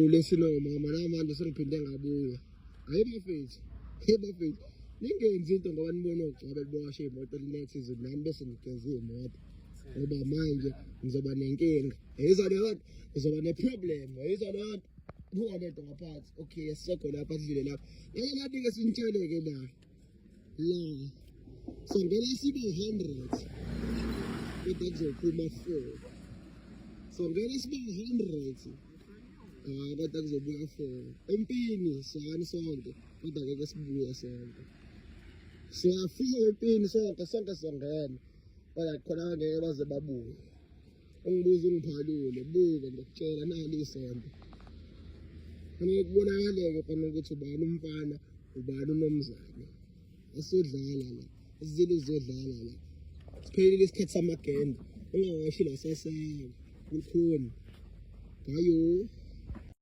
ulesinoma manje manje sengiphinde ngabuya hayi bafethu ningenzi into ngoba nibona ogcabe liboshe imoto linethize nami bese ngigeze imoto ngoba manje ngizoba nenkinga ngizoba ne-problem yizolonto buka lento ngaphansi okay sisekho lapha sidlile lapha yeke nathi ke sinitsheleke la so ngeke sibe 100 kodwa kuzophuma 4 so ngeke sibe 100 kodwa kuzobuya 4 empini siyani sonke kodwa ngeke sibuye sonke siyafika empini sonke songena kodwa khona ngeke baze babuye ungibuza ungiphalule buke ngokutshela nali isonto kufanele kubonakaleke khona ukuthi ubani umfana ubani unomzane asodlala la izilo zodlala la siphelile isikhathi samagenda ungawashi la sasele kukhona hayo